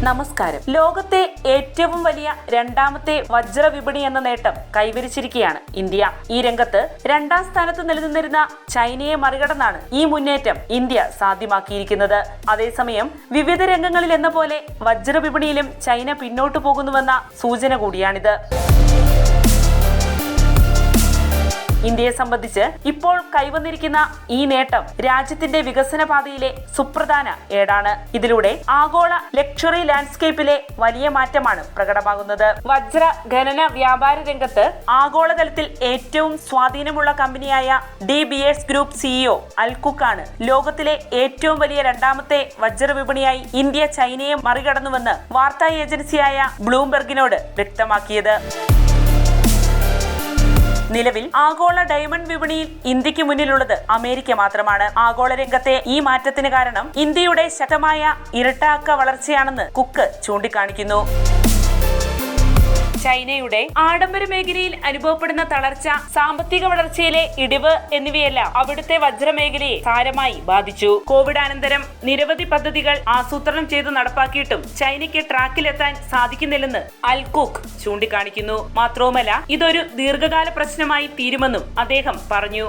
നമസ്കാരം. ലോകത്തെ ഏറ്റവും വലിയ രണ്ടാമത്തെ വജ്ര വിപണി എന്ന നേട്ടം കൈവരിച്ചിരിക്കുകയാണ് ഇന്ത്യ. ഈ രംഗത്ത് രണ്ടാം സ്ഥാനത്ത് നിലനിന്നിരുന്ന ചൈനയെ മറികടന്നാണ് ഈ മുന്നേറ്റം ഇന്ത്യ സാധ്യമാക്കിയിരിക്കുന്നത്. അതേസമയം വിവിധ രംഗങ്ങളിൽ എന്ന പോലെ വജ്ര വിപണിയിലും ചൈന പിന്നോട്ടു പോകുന്നുവെന്ന സൂചന കൂടിയാണിത്. ഇന്ത്യയെ സംബന്ധിച്ച് ഇപ്പോൾ കൈവന്നിരിക്കുന്ന ഈ നേട്ടം രാജ്യത്തിന്റെ വികസന പാതയിലെ സുപ്രധാന ഏടാണ്. ഇതിലൂടെ ആഗോള ലക്ഷറി ലാൻഡ്സ്കേപ്പിലെ വലിയ മാറ്റമാണ് പ്രകടമാകുന്നത്. വജ്ര ഖനന വ്യാപാര രംഗത്ത് ആഗോളതലത്തിൽ ഏറ്റവും സ്വാധീനമുള്ള കമ്പനിയായ ഡി ബിയേഴ്സ് ഗ്രൂപ്പ് സിഇഒ അൽകുക്ക് ആണ് ലോകത്തിലെ ഏറ്റവും വലിയ രണ്ടാമത്തെ വജ്ര വിപണിയായി ഇന്ത്യ ചൈനയെ മറികടന്നുവെന്ന് വാർത്താ ഏജൻസിയായ ബ്ലൂംബെർഗിനോട് വ്യക്തമാക്കിയത്. നിലവിൽ ആഗോള ഡയമണ്ട് വിപണിയിൽ ഇന്ത്യക്ക് മുന്നിലുള്ളത് അമേരിക്ക മാത്രമാണ്. ആഗോള രംഗത്തെ ഈ മാറ്റത്തിന് കാരണം ഇന്ത്യയുടെ ശക്തമായ ഇരട്ട വളർച്ചയാണെന്ന് കുക്ക് ചൂണ്ടിക്കാണിക്കുന്നു. ചൈനയുടെ ആഡംബര മേഖലയിൽ അനുഭവപ്പെടുന്ന തളർച്ച, സാമ്പത്തിക വളർച്ചയിലെ ഇടിവ് എന്നിവയെല്ലാം അവിടുത്തെ വജ്രമേഖലയെ സാരമായി ബാധിച്ചു. കോവിഡ് അനന്തരം നിരവധി പദ്ധതികൾ ആസൂത്രണം ചെയ്ത് നടപ്പാക്കിയിട്ടും ചൈനയ്ക്ക് ട്രാക്കിലെത്താൻ സാധിക്കുന്നില്ലെന്ന് അൽകുക്ക് ചൂണ്ടിക്കാണിക്കുന്നു. മാത്രവുമല്ല, ഇതൊരു ദീർഘകാല പ്രശ്നമായി തീരുമെന്നും അദ്ദേഹം പറഞ്ഞു.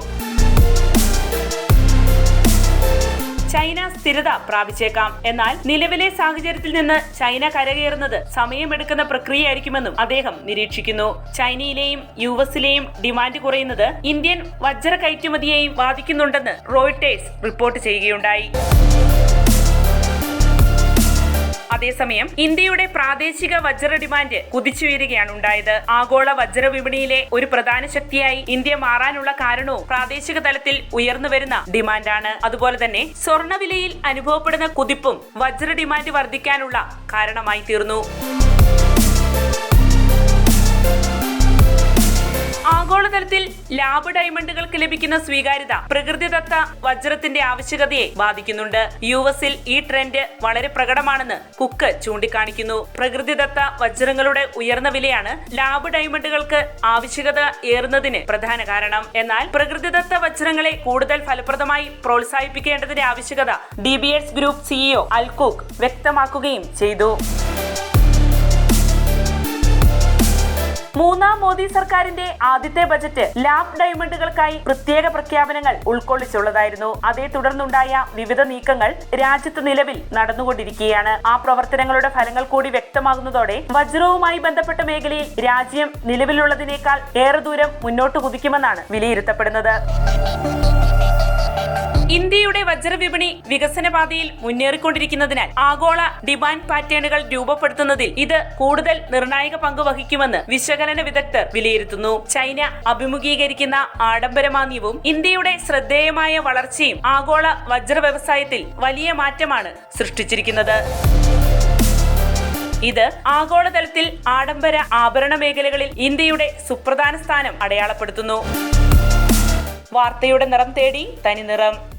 ചൈന സ്ഥിരത പ്രാപിച്ചേക്കാം, എന്നാൽ നിലവിലെ സാഹചര്യത്തിൽ നിന്ന് ചൈന കരകയറുന്നത് സമയമെടുക്കുന്ന പ്രക്രിയയായിരിക്കുമെന്നും അദ്ദേഹം നിരീക്ഷിക്കുന്നു. ചൈനയിലെയും യുഎസിലെയും ഡിമാൻഡ് കുറയുന്നത് ഇന്ത്യൻ വജ്ര കയറ്റുമതിയെയും ബാധിക്കുന്നുണ്ടെന്ന് റോയിട്ടേഴ്സ് റിപ്പോർട്ട് ചെയ്യുകയുണ്ടായി. അതേസമയം ഇന്ത്യയുടെ പ്രാദേശിക വജ്ര ഡിമാൻഡ് കുതിച്ചുയരുകയാണ് ഉണ്ടായത്. ആഗോള വജ്ര വിപണിയിലെ ഒരു പ്രധാന ശക്തിയായി ഇന്ത്യ മാറാനുള്ള കാരണവും പ്രാദേശിക തലത്തിൽ ഉയർന്നുവരുന്ന ഡിമാൻഡാണ്. അതുപോലെ തന്നെ സ്വർണ്ണവിലയിൽ അനുഭവപ്പെടുന്ന കുതിപ്പും വജ്ര ഡിമാൻഡ് വർദ്ധിക്കാനുള്ള കാരണമായി തീർന്നു. ആഗോളതലത്തിൽ ലാബ് ഡയമണ്ടുകൾക്ക് ലഭിക്കുന്ന സ്വീകാര്യത പ്രകൃതിദത്ത വജ്രത്തിന്റെ ആവശ്യകതയെ ബാധിക്കുന്നുണ്ട്. യുഎസിൽ ഈ ട്രെൻഡ് വളരെ പ്രകടമാണെന്ന് കുക്ക് ചൂണ്ടിക്കാണിക്കുന്നു. പ്രകൃതിദത്ത വജ്രങ്ങളുടെ ഉയർന്ന വിലയാണ് ലാബ് ഡയമണ്ടുകൾക്ക് ആവശ്യകത ഏറുന്നതിന് പ്രധാന കാരണം. എന്നാൽ പ്രകൃതിദത്ത വജ്രങ്ങളെ കൂടുതൽ ഫലപ്രദമായി പ്രോത്സാഹിപ്പിക്കേണ്ടതിന്റെ ആവശ്യകത ഡി ബിയേഴ്സ് ഗ്രൂപ്പ് സിഇഒ അൽകുക്ക് വ്യക്തമാക്കുകയും ചെയ്തു. മൂന്നാം മോദി സർക്കാരിന്റെ ആദ്യത്തെ ബജറ്റ് ലാബ് ഡയമണ്ടുകൾക്കായി പ്രത്യേക പ്രഖ്യാപനങ്ങൾ ഉൾക്കൊള്ളിച്ചുള്ളതായിരുന്നു. അതേ തുടർന്നുണ്ടായ വിവിധ നീക്കങ്ങൾ രാജ്യത്ത് നിലവിൽ നടന്നുകൊണ്ടിരിക്കുകയാണ്. ആ പ്രവർത്തനങ്ങളുടെ ഫലങ്ങൾ കൂടി വ്യക്തമാകുന്നതോടെ വജ്രവുമായി ബന്ധപ്പെട്ട മേഖലയിൽ രാജ്യം നിലവിലുള്ളതിനേക്കാൾ ഏറെ ദൂരം മുന്നോട്ട് കുതിക്കുമെന്നാണ് വിലയിരുത്തപ്പെടുന്നത്. ഇന്ത്യയുടെ വജ്രവിപണി വികസന പാതയിൽ മുന്നേറിക്കൊണ്ടിരിക്കുന്നതിനാൽ ആഗോള ഡിമാൻഡ് പാറ്റേണുകൾ രൂപപ്പെടുത്തുന്നതിൽ ഇത് കൂടുതൽ നിർണായക പങ്ക് വഹിക്കുമെന്ന് വിശകലന വിദഗ്ധർ വിലയിരുത്തുന്നു. ചൈന അഭിമുഖീകരിക്കുന്ന ആഡംബരമാന്ദ്യവും ഇന്ത്യയുടെ ശ്രദ്ധേയമായ വളർച്ചയും ആഗോള വജ്ര വ്യവസായത്തിൽ വലിയ മാറ്റമാണ് സൃഷ്ടിച്ചിരിക്കുന്നത്. ഇത് ആഗോളതലത്തിൽ ആഡംബര ആഭരണ മേഖലകളിൽ ഇന്ത്യയുടെ സുപ്രധാന സ്ഥാനം അടയാളപ്പെടുത്തുന്നു. വാർത്തയുടെ നിറം തേടി തനി നിറം.